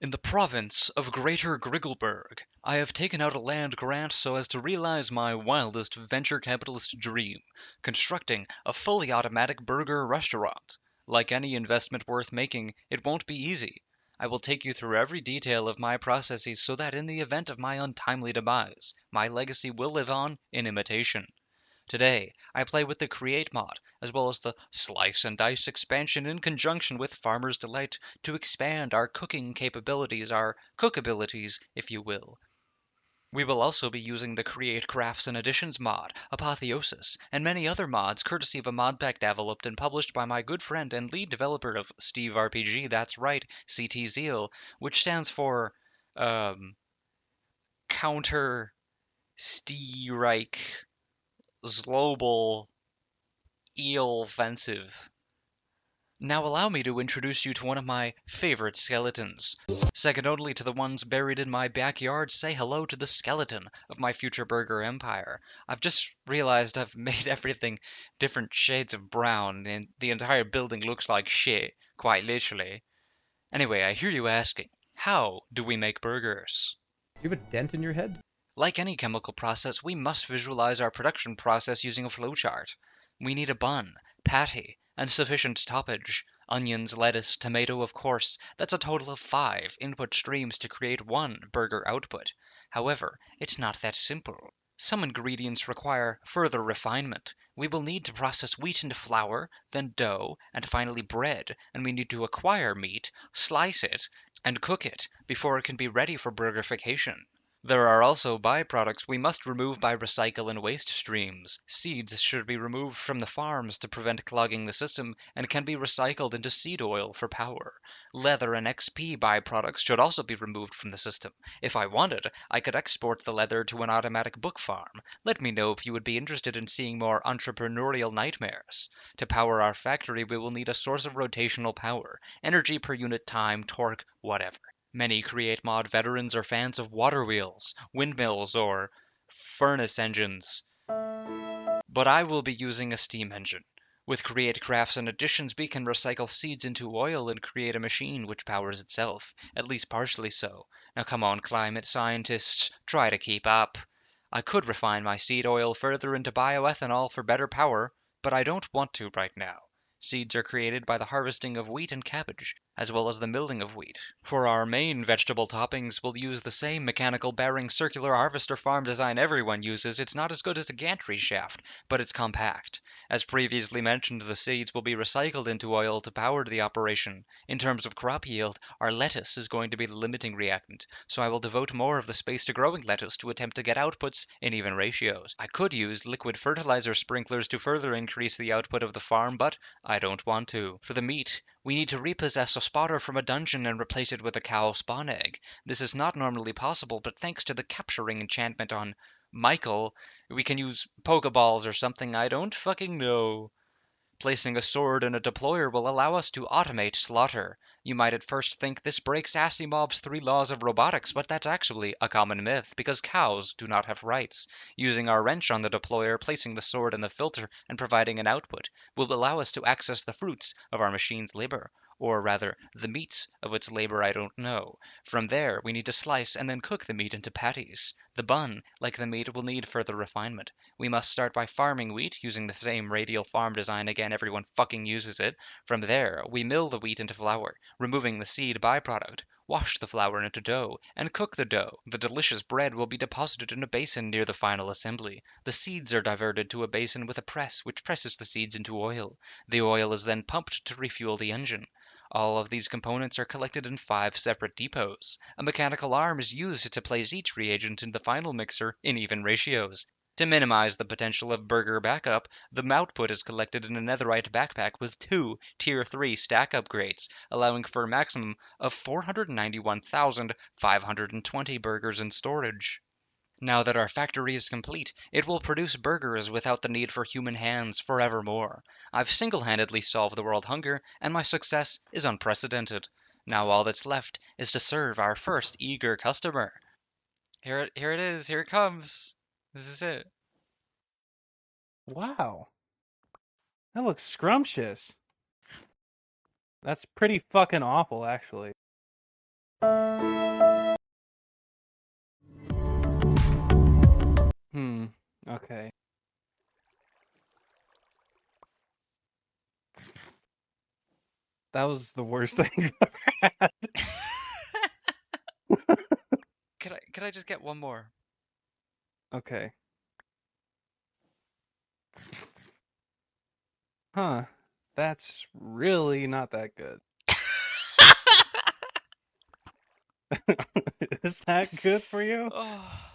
In the province of Greater Griggleburg, I have taken out a land grant so as to realize my wildest venture capitalist dream, constructing a fully automatic burger restaurant. Like any investment worth making, it won't be easy. I will take you through every detail of my processes so that in the event of my untimely demise, my legacy will live on in imitation. Today, I play with the Create mod, as well as the Slice and Dice expansion in conjunction with Farmer's Delight to expand our cooking capabilities, our cookabilities, if you will. We will also be using the Create Crafts and Additions mod, Apotheosis, and many other mods courtesy of a mod pack developed and published by my good friend and lead developer of Steve RPG, that's right, CT Zeal, which stands for, um, Counter Steerike Global Eel offensive. Now allow me to introduce you to one of my favorite skeletons. Second only to the ones buried in my backyard, say hello to the skeleton of my future burger empire. I've just realized I've made everything different shades of brown, and the entire building looks like shit, quite literally. Anyway, I hear you asking, how do we make burgers? You have a dent in your head? Like any chemical process, we must visualize our production process using a flowchart. We need a bun, patty, and sufficient toppage. Onions, lettuce, tomato, of course. That's a total of 5 input streams to create one burger output. However, it's not that simple. Some ingredients require further refinement. We will need to process wheat into flour, then dough, and finally bread, and we need to acquire meat, slice it, and cook it before it can be ready for burgerification. There are also byproducts we must remove by recycle and waste streams. Seeds should be removed from the farms to prevent clogging the system and can be recycled into seed oil for power. Leather and XP byproducts should also be removed from the system. If I wanted, I could export the leather to an automatic book farm. Let me know if you would be interested in seeing more entrepreneurial nightmares. To power our factory, we will need a source of rotational power, energy per unit time, torque, whatever. Many Create Mod veterans are fans of water wheels, windmills, or furnace engines, but I will be using a steam engine. With Create Crafts and Additions, we can recycle seeds into oil and create a machine which powers itself, at least partially so. Now come on, climate scientists, try to keep up. I could refine my seed oil further into bioethanol for better power, but I don't want to right now. Seeds are created by the harvesting of wheat and cabbage, as well as the milling of wheat. For our main vegetable toppings, we'll use the same mechanical bearing circular harvester farm design everyone uses. It's not as good as a gantry shaft, but it's compact. As previously mentioned, the seeds will be recycled into oil to power the operation. In terms of crop yield, our lettuce is going to be the limiting reactant, so I will devote more of the space to growing lettuce to attempt to get outputs in even ratios. I could use liquid fertilizer sprinklers to further increase the output of the farm, but I don't want to. For the meat, we need to repossess a spotter from a dungeon and replace it with a cow spawn egg. This is not normally possible, but thanks to the capturing enchantment on Michael, we can use Pokeballs or something, I don't fucking know. Placing a sword in a deployer will allow us to automate slaughter. You might at first think this breaks Asimov's 3 laws of robotics, but that's actually a common myth, because cows do not have rights. Using our wrench on the deployer, placing the sword in the filter, and providing an output will allow us to access the fruits of our machine's labor. Or rather, the meats of its labor, I don't know. From there, we need to slice and then cook the meat into patties. The bun, like the meat, will need further refinement. We must start by farming wheat, using the same radial farm design again, everyone fucking uses it. From there, we mill the wheat into flour, removing the seed byproduct, wash the flour into dough, and cook the dough. The delicious bread will be deposited in a basin near the final assembly. The seeds are diverted to a basin with a press, which presses the seeds into oil. The oil is then pumped to refuel the engine. All of these components are collected in 5 separate depots. A mechanical arm is used to place each reagent in the final mixer in even ratios. To minimize the potential of burger backup, the output is collected in a netherite backpack with 2 Tier 3 stack upgrades, allowing for a maximum of 491,520 burgers in storage. Now that our factory is complete, it will produce burgers without the need for human hands forevermore. I've single-handedly solved the world hunger, and my success is unprecedented. Now all that's left is to serve our first eager customer. Here it is. Here it comes. This is it. Wow, that looks scrumptious. That's pretty fucking awful, actually. Okay. That was the worst thing I've ever had. Could I just get one more? Okay. Huh. That's really not that good. Is that good for you? Oh.